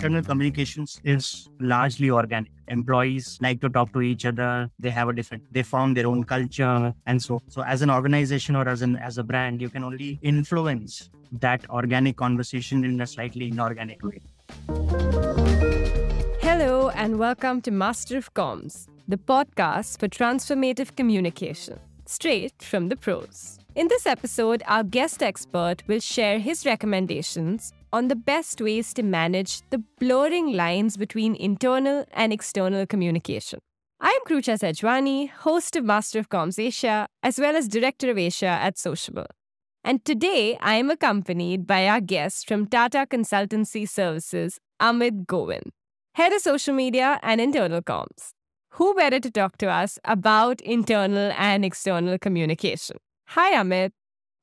Internal communications is largely organic. Employees like to talk to each other. They form their own culture. And so as an organization or as a brand, you can only influence that organic conversation in a slightly inorganic way. Hello and welcome to Master of Comms, the podcast for transformative communication, straight from the pros. In this episode, our guest expert will share his recommendations on the best ways to manage the blurring lines between internal and external communication. I am Krucha Sejwani, host of Master of Comms Asia, as well as Director of Asia at Sociable. And today, I am accompanied by our guest from Tata Consultancy Services, Amit Govind, Head of Social Media and Internal Comms. Who better to talk to us about internal and external communication? Hi, Amit.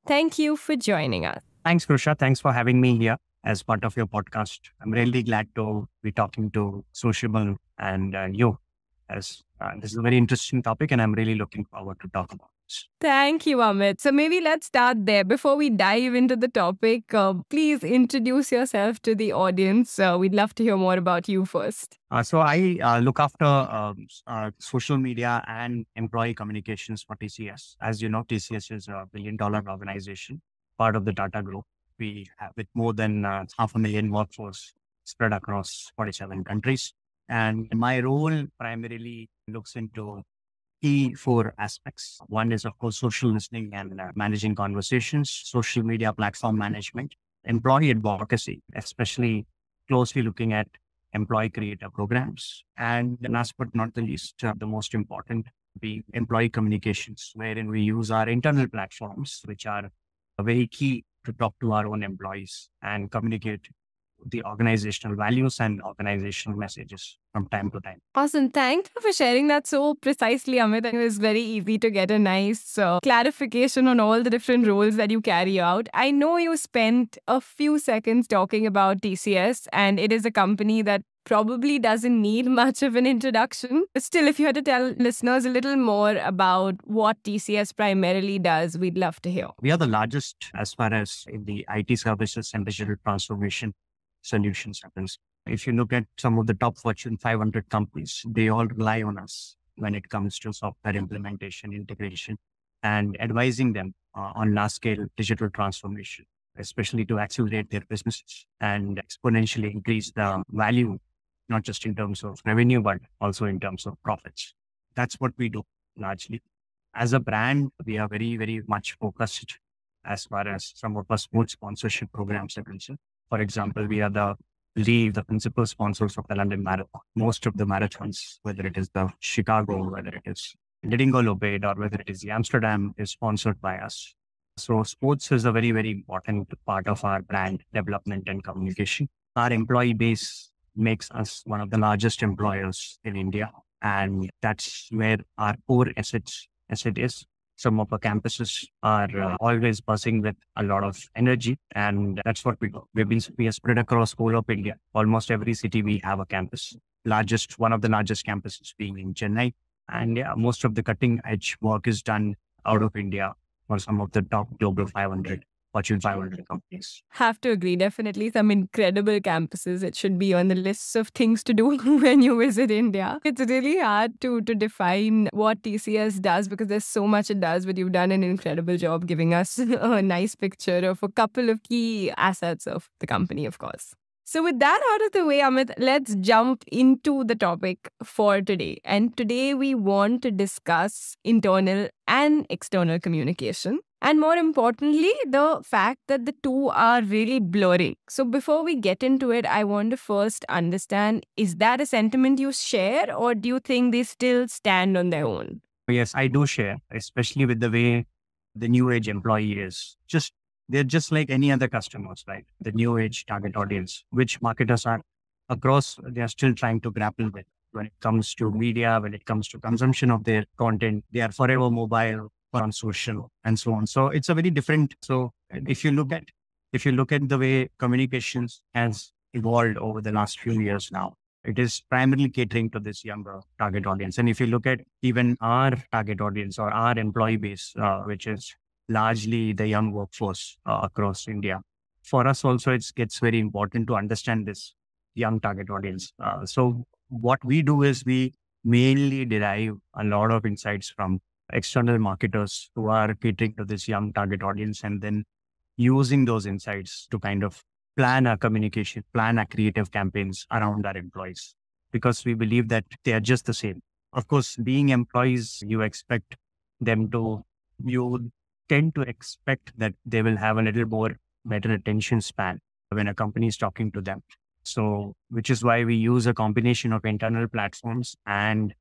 Thank you for joining us. Thanks, Krusha. Thanks for having me here as part of your podcast. I'm really glad to be talking to Sociable and you, as this is a very interesting topic and I'm really looking forward to talk about this. Thank you, Amit. So maybe let's start there. Before we dive into the topic, please introduce yourself to the audience. We'd love to hear more about you first. So I look after social media and employee communications for TCS. As you know, TCS is a billion-dollar organization, part of the Tata Group. We have with more than 500,000 workforce spread across 47 countries. And my role primarily looks into key four aspects. One is, of course, social listening and managing conversations, social media platform management, employee advocacy, especially closely looking at employee creator programs. And last but not the least, the most important being employee communications, wherein we use our internal platforms, which are very key to talk to our own employees and communicate the organizational values and organizational messages from time to time. Awesome. Thank you for sharing that so precisely, Amit. It was very easy to get a nice clarification on all the different roles that you carry out. I know you spent a few seconds talking about TCS, and it is a company that probably doesn't need much of an introduction. Still, if you had to tell listeners a little more about what TCS primarily does, we'd love to hear. We are the largest as far as in the IT services and digital transformation solutions happens. If you look at some of the top Fortune 500 companies, they all rely on us when it comes to software implementation, integration, and advising them on large-scale digital transformation, especially to accelerate their businesses and exponentially increase the value, not just in terms of revenue, but also in terms of profits. That's what we do largely. As a brand, we are very, very much focused as far as some of our sports sponsorship programs are concerned. For example, we are the principal sponsors of the London Marathon. Most of the marathons, whether it is the Chicago, whether it is Letting-Go Loped, or whether it is the Amsterdam, is sponsored by us. So sports is a very, very important part of our brand development and communication. Our employee base makes us one of the largest employers in India. And that's where our core asset is. Some of our campuses are always buzzing with a lot of energy, and that's what we do. We are spread across whole of India. Almost every city we have a campus. One of the largest campuses being in Chennai. And most of the cutting edge work is done out of India for some of the top global 500, Fortune 500 companies. Have to agree. Definitely some incredible campuses. It should be on the list of things to do when you visit India. It's really hard to define what TCS does because there's so much it does, but you've done an incredible job giving us a nice picture of a couple of key assets of the company, of course. So with that out of the way, Amit, let's jump into the topic for today. And today we want to discuss internal and external communication. And more importantly, the fact that the two are really blurring. So before we get into it, I want to first understand, is that a sentiment you share or do you think they still stand on their own? Yes, I do share, especially with the way the new age employee is. They're just like any other customers, right? The new age target audience, which marketers are across, they are still trying to grapple with. When it comes to media, when it comes to consumption of their content, they are forever mobile, on social, and so on. So it's a very different. So if you look at the way communications has evolved over the last few years now, it is primarily catering to this younger target audience. And if you look at even our target audience or our employee base, which is largely the young workforce across India, for us also, it gets very important to understand this young target audience. So what we do is we mainly derive a lot of insights from external marketers who are catering to this young target audience, and then using those insights to kind of plan our communication, plan our creative campaigns around our employees, because we believe that they are just the same. Of course, being employees, you expect them to, you tend to expect that they will have a little more better attention span when a company is talking to them. So, which is why we use a combination of internal platforms and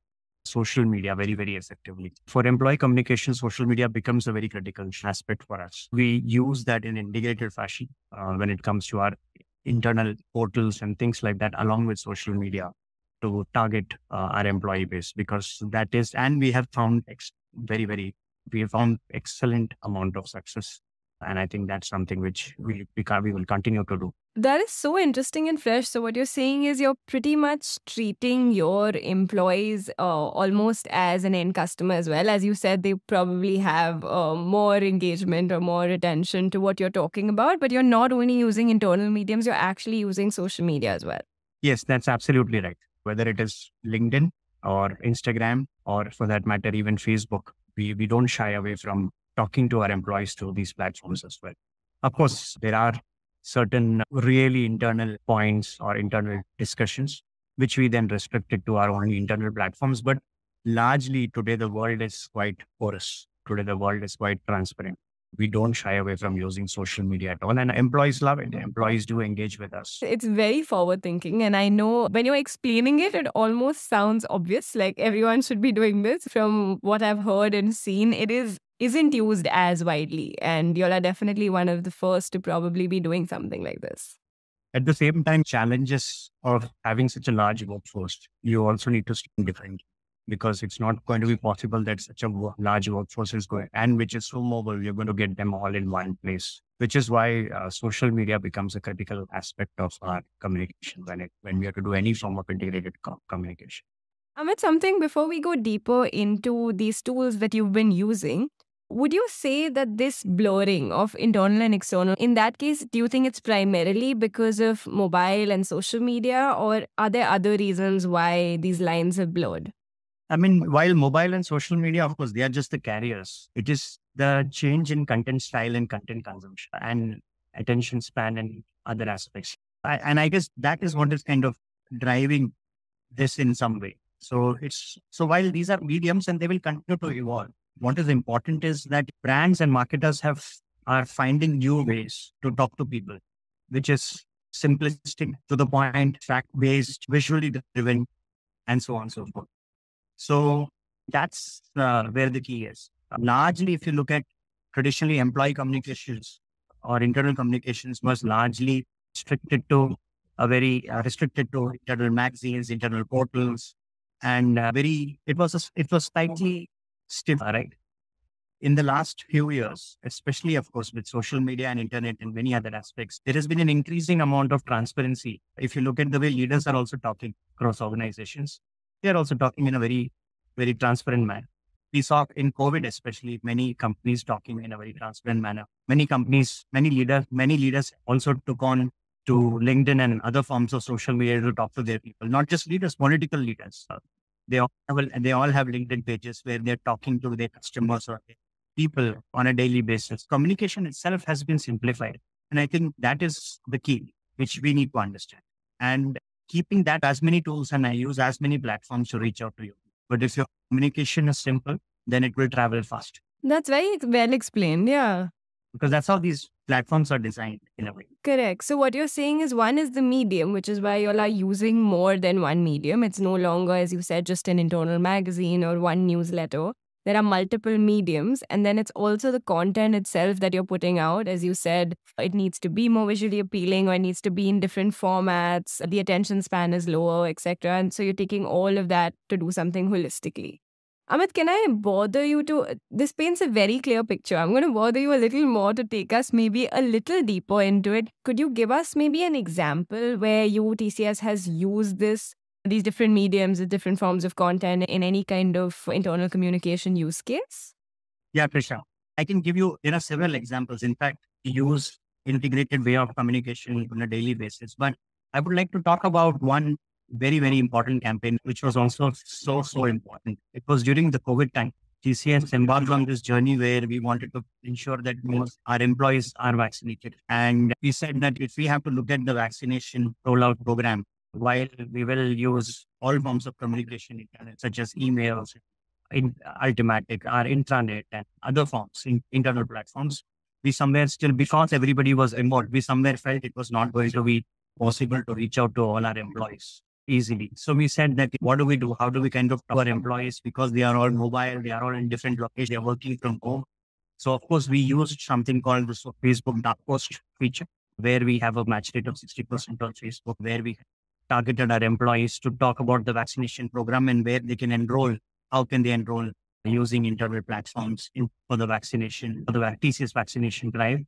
social media very, very effectively. For employee communication, social media becomes a very critical aspect for us. We use that in integrated fashion when it comes to our internal portals and things like that, along with social media to target our employee base, because that is, and we have found we have found excellent amount of success. And I think that's something which we will continue to do. That is so interesting and fresh. So, what you're saying is you're pretty much treating your employees almost as an end customer as well. As you said, they probably have more engagement or more attention to what you're talking about, but you're not only using internal mediums, you're actually using social media as well. Yes, that's absolutely right. Whether it is LinkedIn or Instagram, or for that matter, even Facebook, we don't shy away from talking to our employees through these platforms as well. Of course, there are certain really internal points or internal discussions, which we then restricted to our own internal platforms. But largely today, the world is quite porous. Today, the world is quite transparent. We don't shy away from using social media at all. And employees love it. Employees do engage with us. It's very forward thinking. And I know when you're explaining it, it almost sounds obvious. Like everyone should be doing this. From what I've heard and seen, isn't used as widely. And you're definitely one of the first to probably be doing something like this. At the same time, challenges of having such a large workforce, you also need to think differently, because it's not going to be possible that such a large workforce is going, and which is so mobile, you're going to get them all in one place, which is why social media becomes a critical aspect of our communication when we have to do any form of integrated communication. Amit, something before we go deeper into these tools that you've been using, would you say that this blurring of internal and external, in that case, do you think it's primarily because of mobile and social media, or are there other reasons why these lines have blurred? I mean, while mobile and social media, of course, they are just the carriers. It is the change in content style and content consumption and attention span and other aspects. And I guess that is what is kind of driving this in some way. So while these are mediums and they will continue to evolve, what is important is that brands and marketers are finding new ways to talk to people, which is simplistic, to the point, fact-based, visually driven, and so on and so forth. So that's where the key is. Largely, if you look at traditionally, employee communications or internal communications was largely restricted to internal magazines, internal portals, and it was slightly stiff, right? In the last few years, especially, of course, with social media and internet and many other aspects, there has been an increasing amount of transparency. If you look at the way leaders are also talking across organizations, they are also talking in a very, very transparent manner. We saw in COVID, especially, many companies talking in a very transparent manner. Many leaders also took on to LinkedIn and other forms of social media to talk to their people, not just leaders, political leaders. They all have LinkedIn pages where they're talking to their customers or their people on a daily basis. Communication itself has been simplified. And I think that is the key, which we need to understand. And keeping that as many tools, and I use as many platforms to reach out to you. But if your communication is simple, then it will travel fast. That's very well explained. Yeah. Because that's how these platforms are designed in a way. Correct. So what you're saying is one is the medium, which is why you all are using more than one medium. It's no longer, as you said, just an internal magazine or one newsletter. There are multiple mediums. And then it's also the content itself that you're putting out. As you said, it needs to be more visually appealing, or it needs to be in different formats. The attention span is lower, etc. And so you're taking all of that to do something holistically. Amit, can I bother you this paints a very clear picture. I'm going to bother you a little more to take us maybe a little deeper into it. Could you give us maybe an example where TCS has used these different mediums, the different forms of content in any kind of internal communication use case? Yeah, Prisha. I can give you, several examples. In fact, we use integrated way of communication on a daily basis. But I would like to talk about one very, very important campaign, which was also so important. It was during the COVID time. TCS embarked on this journey where we wanted to ensure that our employees are vaccinated. And we said that if we have to look at the vaccination rollout program, while we will use all forms of communication, internet, such as emails, in Ultimatic, our intranet, and other forms, internal platforms, we somewhere still, because everybody was involved, we somewhere felt it was not going to be possible to reach out to all our employees easily. So we said that what do we do? How do we kind of our employees, because they are all mobile, they are all in different locations, they are working from home. So of course, we used something called the Facebook Dark Post feature, where we have a match rate of 60% on Facebook, where we targeted our employees to talk about the vaccination program and where they can enroll. How can they enroll using internal platforms for the vaccination, for the TCS vaccination drive.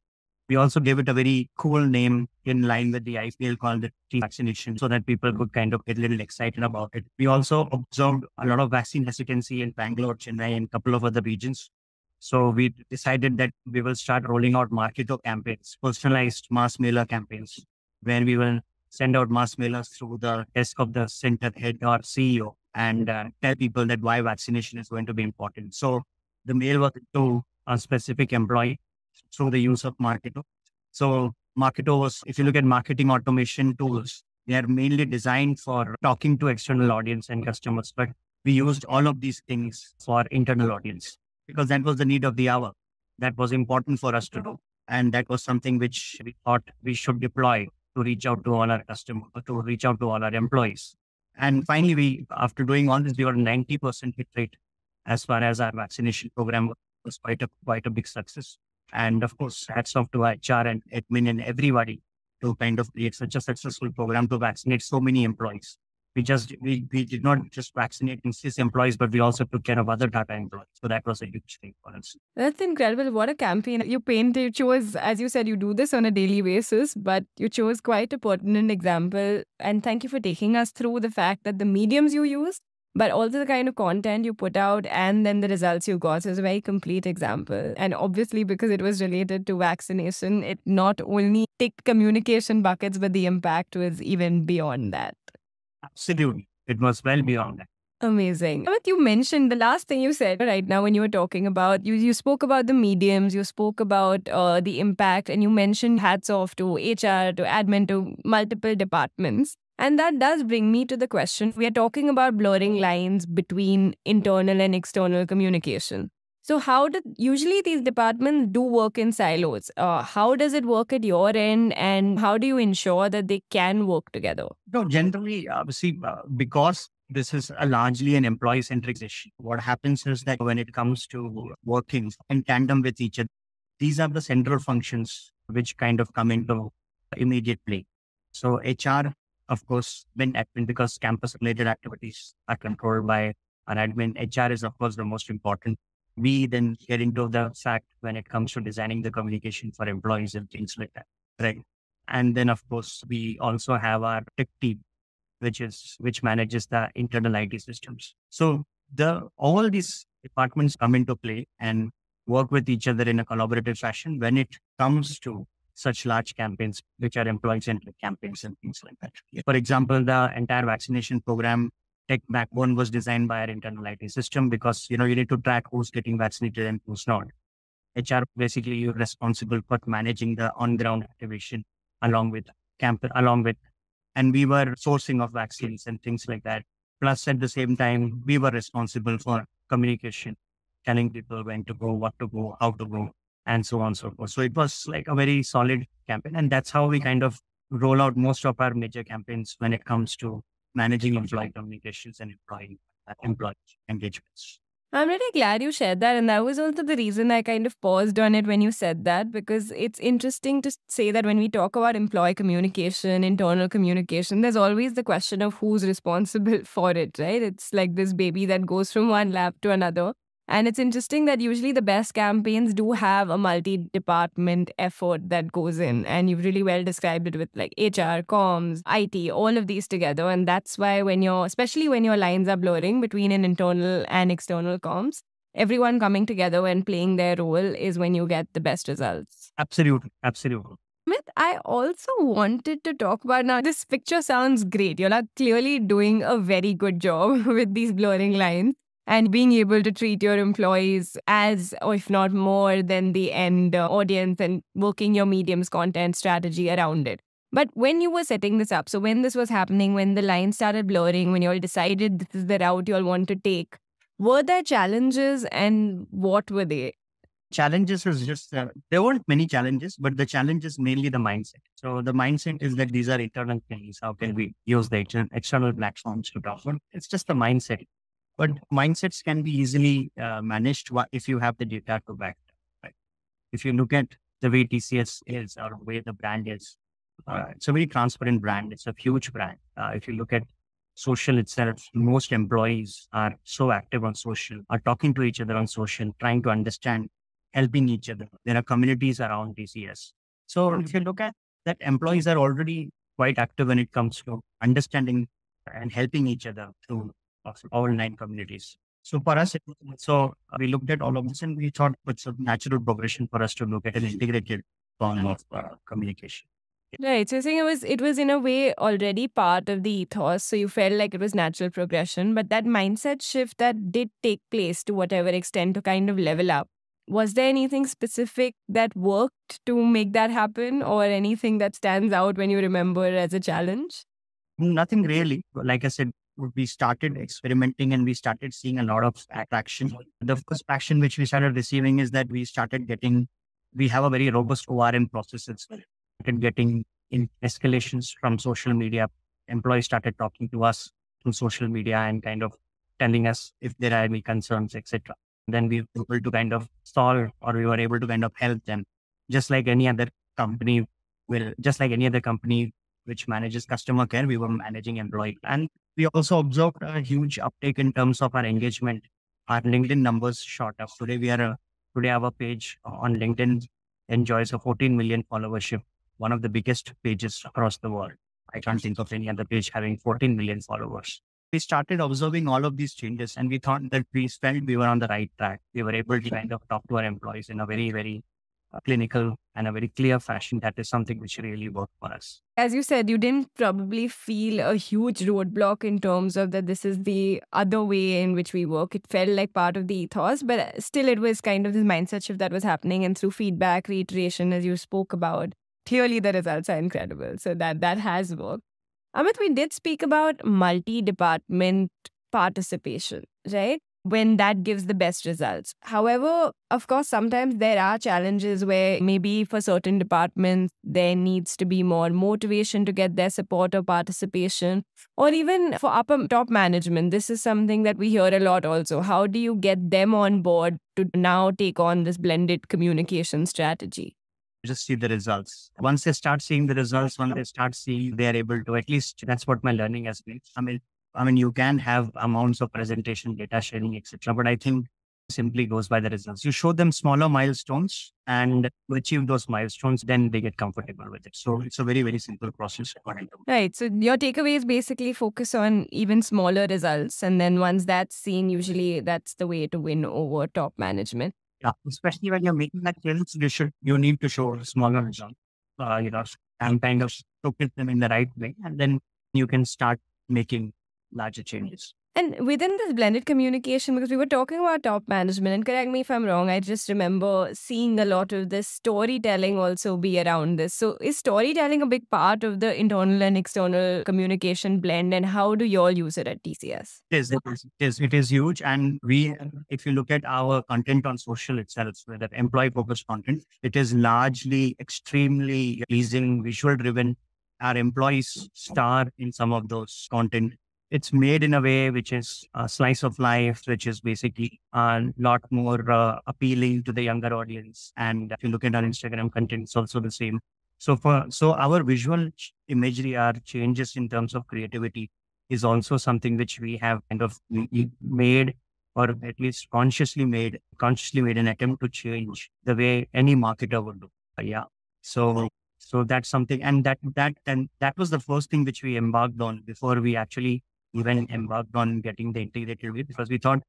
We also gave it a very cool name in line with the IPL called the T vaccination, so that people could kind of get a little excited about it. We also observed a lot of vaccine hesitancy in Bangalore, Chennai, and a couple of other regions. So we decided that we will start rolling out marketer campaigns, personalized mass mailer campaigns, where we will send out mass mailers through the desk of the center head or CEO and tell people that why vaccination is going to be important. So the mail was to a specific employee through the use of Marketo. So Marketo was, if you look at marketing automation tools, they are mainly designed for talking to external audience and customers, but we used all of these things for internal audience because that was the need of the hour. That was important for us to do. And that was something which we thought we should deploy to reach out to all our customers, to reach out to all our employees. And finally, after doing all this, we were 90% hit rate as far as our vaccination program was quite a big success. And of course, hats off to HR and admin and everybody to kind of create such a successful program to vaccinate so many employees. We did not just vaccinate these employees, but we also took care of other Tata employees. So that was a huge thing for us. That's incredible. What a campaign. You chose, as you said, you do this on a daily basis, but you chose quite a pertinent example. And thank you for taking us through the fact that the mediums you used, but also the kind of content you put out and then the results you got is a very complete example. And obviously, because it was related to vaccination, it not only ticked communication buckets, but the impact was even beyond that. Absolutely. It was well beyond that. Amazing. Amit, you mentioned the last thing you said right now when you were talking about, you spoke about the mediums, you spoke about the impact, and you mentioned hats off to HR, to admin, to multiple departments. And that does bring me to the question, we are talking about blurring lines between internal and external communication. So how do usually these departments do work in silos? How does it work at your end, and how do you ensure that they can work together? No, generally, because this is largely an employee-centric issue, what happens is that when it comes to working in tandem with each other, these are the central functions which kind of come into immediate play. So HR, of course, when admin, because campus-related activities are controlled by an admin, HR is, of course, the most important. We then get into the fact when it comes to designing the communication for employees and things like that, right? And then, of course, we also have our tech team, which manages the internal IT systems. So all these departments come into play and work with each other in a collaborative fashion when it comes to such large campaigns, which are employee-centric campaigns and things like that. For example, the entire vaccination program tech backbone was designed by our internal IT system because, you need to track who's getting vaccinated and who's not. HR, basically, you're responsible for managing the on-ground activation along with, and we were sourcing of vaccines and things like that. Plus, at the same time, we were responsible for communication, telling people when to go, what to go, how to go, and so on and so forth. So it was like a very solid campaign. And that's how we kind of roll out most of our major campaigns when it comes to managing employee communications and employee engagements. I'm really glad you shared that. And that was also the reason I kind of paused on it when you said that, because it's interesting to say that when we talk about employee communication, internal communication, there's always the question of who's responsible for it, right? It's like this baby that goes from one lab to another. And it's interesting that usually the best campaigns do have a multi-department effort that goes in. And you've really well described it with like HR, comms, IT, all of these together. And that's why especially when your lines are blurring between an internal and external comms, everyone coming together and playing their role is when you get the best results. Absolutely. Absolutely. Amit, I also wanted to talk about now. This picture sounds great. You're like clearly doing a very good job with these blurring lines and being able to treat your employees as, or if not more, than the end audience and working your medium's content strategy around it. But when you were setting this up, so when this was happening, when the lines started blurring, when you all decided this is the route you all want to take, were there challenges and what were they? Challenges is just, there weren't many challenges, but the challenge is mainly the mindset. So the mindset is that these are internal things. How can we use the external platforms to talk? But it's just the mindset. But mindsets can be easily managed if you have the data to back it up, right? If you look at the way TCS is or the way the brand is, it's a very transparent brand. It's a huge brand. If you look at social itself, most employees are so active on social, are talking to each other on social, trying to understand, helping each other. There are communities around TCS. So if you look at that, employees are already quite active when it comes to understanding and helping each other through all nine communities. So for us, we looked at all of this and we thought it's a natural progression for us to look at an integrated form of communication. Right. So you're saying it was in a way already part of the ethos. So you felt like it was natural progression, but that mindset shift that did take place to whatever extent to kind of level up. Was there anything specific that worked to make that happen or anything that stands out when you remember as a challenge? Nothing really. Like I said, we started experimenting and we started seeing a lot of traction. The first action which we started receiving is that we have a very robust ORM processes. Started getting in escalations from social media. Employees started talking to us through social media and kind of telling us if there are any concerns, etc. Then we were able to kind of solve, or we were able to kind of help them, just like any other company just like any other company which manages customer care, we were managing employee. And we also observed a huge uptake in terms of our engagement. Our LinkedIn numbers shot up. Today our page on LinkedIn enjoys a 14 million followership, one of the biggest pages across the world. I can't think of any other page having 14 million followers. We started observing all of these changes and we thought that we felt we were on the right track. We were able to kind of talk to our employees in a very, very clinical and a very clear fashion. That is something which really worked for us. As you said, you didn't probably feel a huge roadblock in terms of that this is the other way in which we work. It felt like part of the ethos, but still it was kind of this mindset shift that was happening. And through feedback, reiteration, as you spoke about, clearly the results are incredible. So that has worked. Amit, we did speak about multi-department participation, right? When that gives the best results. However, of course, sometimes there are challenges where maybe for certain departments, there needs to be more motivation to get their support or participation. Or even for upper top management, this is something that we hear a lot also. How do you get them on board to now take on this blended communication strategy? Just see the results. Once they start seeing the results, when they start seeing, they are able to, at least that's what my learning has been. I mean, you can have amounts of presentation, data sharing, etc. But I think simply goes by the results. You show them smaller milestones and to achieve those milestones, then they get comfortable with it. So it's a very, very simple process. Right. So your takeaway is basically focus on even smaller results. And then once that's seen, usually that's the way to win over top management. Yeah, especially when you're making that change, you need to show smaller results, and kind of focus them in the right way, and then you can start making larger changes. And within this blended communication, because we were talking about top management, and correct me if I'm wrong, I just remember seeing a lot of this storytelling also be around this. So is storytelling a big part of the internal and external communication blend, and how do you all use it at TCS? It is huge. And if you look at our content on social itself, that employee focused content, it is largely extremely pleasing, visual driven. Our employees star in some of those content. It's made in a way which is a slice of life, which is basically a lot more appealing to the younger audience. And if you look at our Instagram content, it's also the same. So our visual imagery, our changes in terms of creativity is also something which we have kind of made, or at least consciously made an attempt to change the way any marketer would do. Yeah. So that's something, and that was the first thing which we embarked on before we actually even embarked on getting the integrated way, because we thought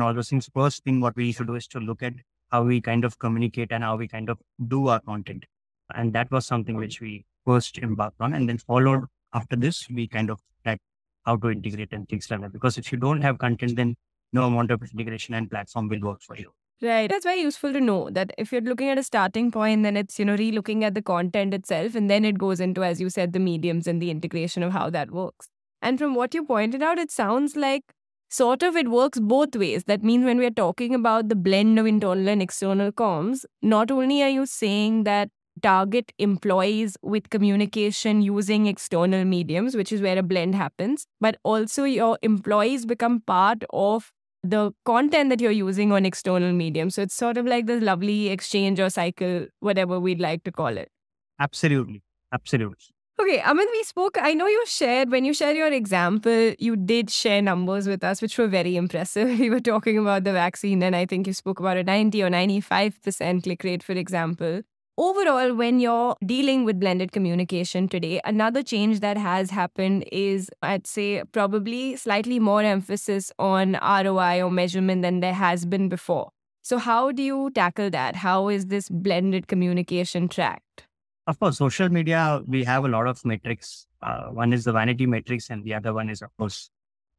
all those things. First thing what we should do is to look at how we kind of communicate and how we kind of do our content. And that was something which we first embarked on, and then followed after this, we kind of track how to integrate and things like that. Because if you don't have content, then no amount of integration and platform will work for you. Right. That's very useful to know that if you're looking at a starting point, then it's, re-looking at the content itself. And then it goes into, as you said, the mediums and the integration of how that works. And from what you pointed out, it sounds like sort of it works both ways. That means when we're talking about the blend of internal and external comms, not only are you saying that target employees with communication using external mediums, which is where a blend happens, but also your employees become part of the content that you're using on external mediums. So it's sort of like this lovely exchange or cycle, whatever we'd like to call it. Absolutely. Absolutely. Okay, Amit, we spoke. I know when you shared your example, you did share numbers with us, which were very impressive. We were talking about the vaccine, and I think you spoke about a 90 or 95% click rate, for example. Overall, when you're dealing with blended communication today, another change that has happened is, I'd say, probably slightly more emphasis on ROI or measurement than there has been before. So how do you tackle that? How is this blended communication tracked? Of course, social media, we have a lot of metrics. One is the vanity metrics, and the other one is, of course,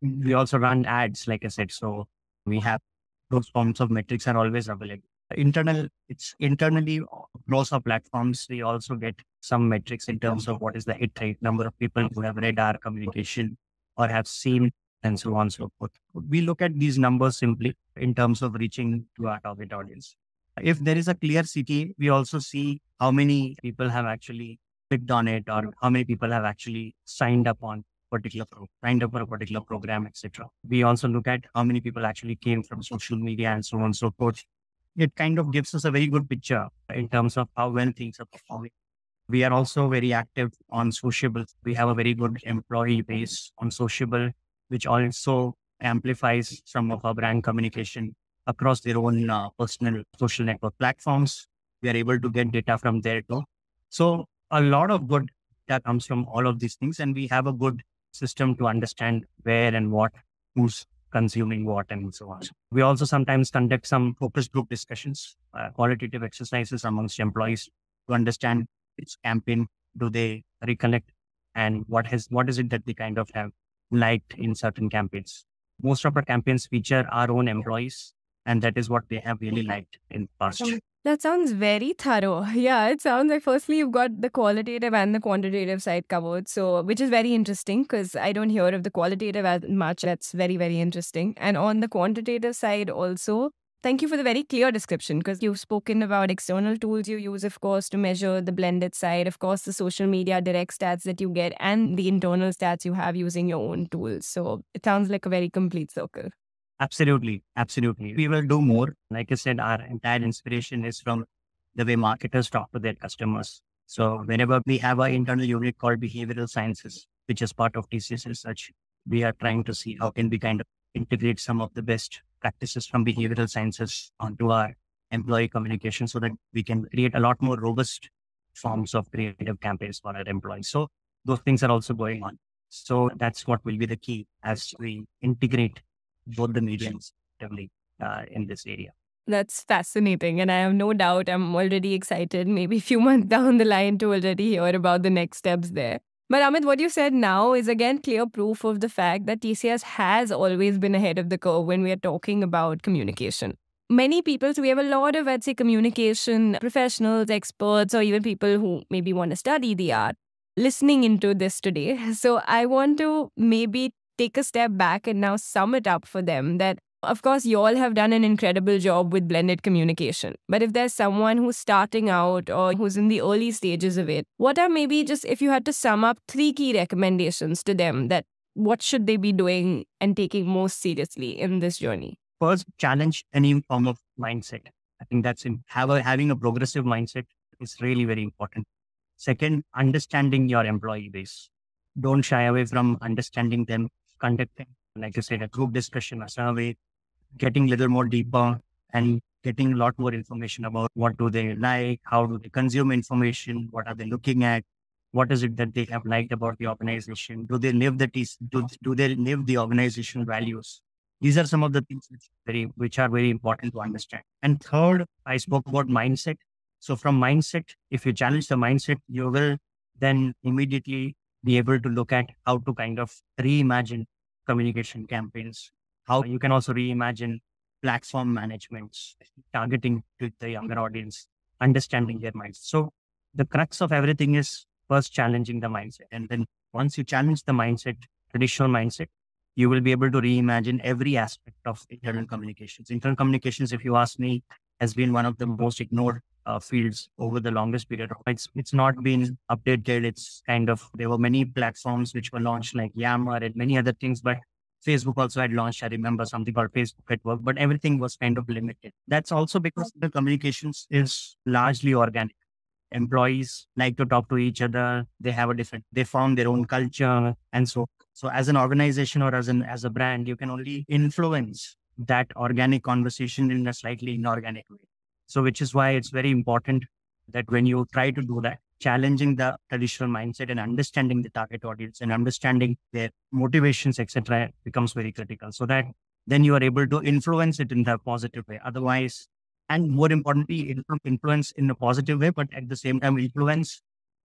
we also run ads, like I said. So we have those forms of metrics are always available. It's internally across our platforms. We also get some metrics in terms of what is the hit rate, number of people who have read our communication or have seen, and so on and so forth. We look at these numbers simply in terms of reaching to our target audience. If there is a clear CTA, we also see how many people have actually clicked on it, or how many people have actually signed up for a particular program, etc. We also look at how many people actually came from social media and so on and so forth. It kind of gives us a very good picture in terms of how well things are performing. We are also very active on Sociable. We have a very good employee base on Sociable, which also amplifies some of our brand communication across their own personal social network platforms. We are able to get data from there too. So a lot of good data comes from all of these things, and we have a good system to understand where and what, who's consuming what, and so on. We also sometimes conduct some focus group discussions, qualitative exercises amongst employees to understand which campaign do they reconnect, and what is it that they kind of have liked in certain campaigns. Most of our campaigns feature our own employees, and that is what they have really liked in the past. That sounds very thorough. Yeah, it sounds like firstly you've got the qualitative and the quantitative side covered. So, which is very interesting because I don't hear of the qualitative as much. That's very, very interesting. And on the quantitative side also, thank you for the very clear description because you've spoken about external tools you use, of course, to measure the blended side, of course, the social media direct stats that you get, and the internal stats you have using your own tools. So it sounds like a very complete circle. Absolutely. Absolutely. We will do more. Like I said, our entire inspiration is from the way marketers talk to their customers. So whenever we have our internal unit called behavioral sciences, which is part of TCS research, we are trying to see how can we kind of integrate some of the best practices from behavioral sciences onto our employee communication so that we can create a lot more robust forms of creative campaigns for our employees. So those things are also going on. So that's what will be the key as we integrate both the mediums in this area. That's fascinating. And I have no doubt I'm already excited, maybe a few months down the line to already hear about the next steps there. But Amit, what you said now is again clear proof of the fact that TCS has always been ahead of the curve when we are talking about communication. Many people, so we have a lot of, I'd say, communication professionals, experts, or even people who maybe want to study the art listening into this today. So I want to maybe take a step back and now sum it up for them that, of course, you all have done an incredible job with blended communication. But if there's someone who's starting out or who's in the early stages of it, what are maybe just, if you had to sum up 3 key recommendations to them that what should they be doing and taking most seriously in this journey? First, challenge any form of mindset. I think that's having a progressive mindset is really very important. Second, understanding your employee base. Don't shy away from understanding them, conducting, like I said, a group discussion, a survey, getting a little more deeper and getting a lot more information about what do they like, how do they consume information, what are they looking at, what is it that they have liked about the organization, do they live do they live the organizational values? These are some of the things which are very important to understand. And third, I spoke about mindset. So from mindset, if you challenge the mindset, you will then immediately be able to look at how to kind of reimagine communication campaigns, how you can also reimagine platform management, targeting to the younger audience, understanding their minds. So the crux of everything is first challenging the mindset. And then once you challenge the mindset, traditional mindset, you will be able to reimagine every aspect of internal communications. Internal communications, if you ask me, has been one of the most ignored fields over the longest period of time. It's not been updated. It's kind of, there were many platforms which were launched like Yammer and many other things, but Facebook also had launched, I remember, something called Facebook at Work, but everything was kind of limited. That's also because the communications is largely organic. Employees like to talk to each other. They have they found their own culture. And so as an organization or as a brand, you can only influence that organic conversation in a slightly inorganic way. So which is why it's very important that when you try to do that, challenging the traditional mindset and understanding the target audience and understanding their motivations, etc., becomes very critical. So that then you are able to influence it in the positive way. Otherwise, and more importantly, influence in a positive way, but at the same time, influence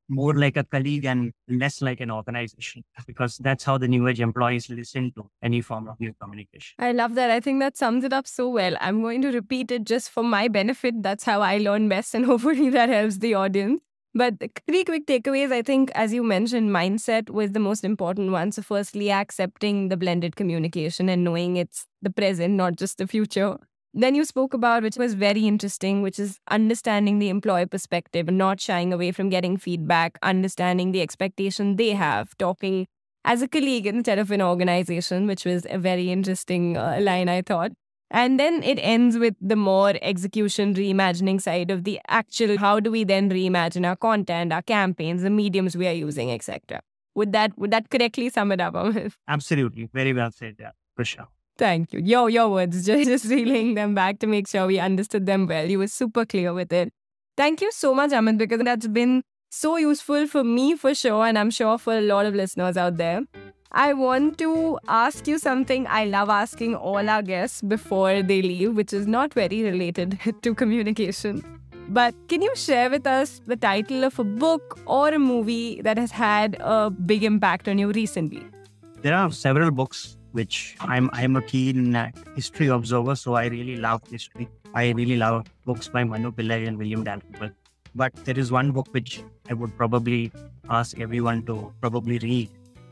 more like a colleague and less like an organization, because that's how the new age employees listen to any form of new communication. I love that. I think that sums it up so well. I'm going to repeat it just for my benefit. That's how I learn best, and hopefully that helps the audience. But the 3 quick takeaways, I think, as you mentioned, mindset was the most important one. So firstly, accepting the blended communication and knowing it's the present, not just the future. Then you spoke about, which was very interesting, which is understanding the employee perspective and not shying away from getting feedback, understanding the expectation they have, talking as a colleague instead of an organization, which was a very interesting line, I thought. And then it ends with the more execution, reimagining side of the actual, how do we then reimagine our content, our campaigns, the mediums we are using, etc. Would that correctly sum it up, Amit? Absolutely. Very well said, yeah, for sure. Thank you. Your words, just relaying them back to make sure we understood them well. You were super clear with it. Thank you so much, Amit, because that's been so useful for me for sure, and I'm sure for a lot of listeners out there. I want to ask you something I love asking all our guests before they leave, which is not very related to communication. But can you share with us the title of a book or a movie that has had a big impact on you recently? There are several books which I'm a keen history observer, so I really love history. I really love books by Manu Pillai and William Dalrymple. But there is one book which I would probably ask everyone to probably read,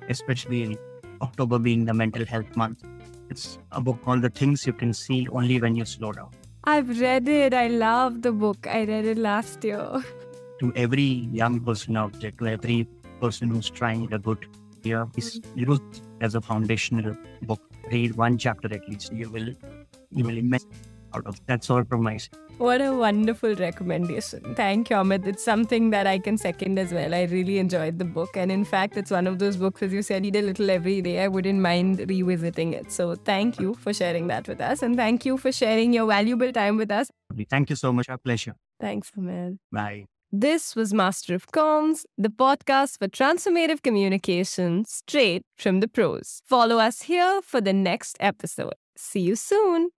especially in October being the mental health month. It's a book called The Things You Can See Only When You Slow Down. I've read it. I love the book. I read it last year. To every young person out there, to every person who's trying a good year, is used as a foundational book. Read one chapter at least. You will immense out of. That's all from my side. What a wonderful recommendation. Thank you, Amit. It's something that I can second as well. I really enjoyed the book. And in fact, it's one of those books, as you said, read a little every day. I wouldn't mind revisiting it. So thank you for sharing that with us. And thank you for sharing your valuable time with us. Thank you so much. A pleasure. Thanks, Amit. Bye. This was Master of Comms, the podcast for transformative communication straight from the pros. Follow us here for the next episode. See you soon.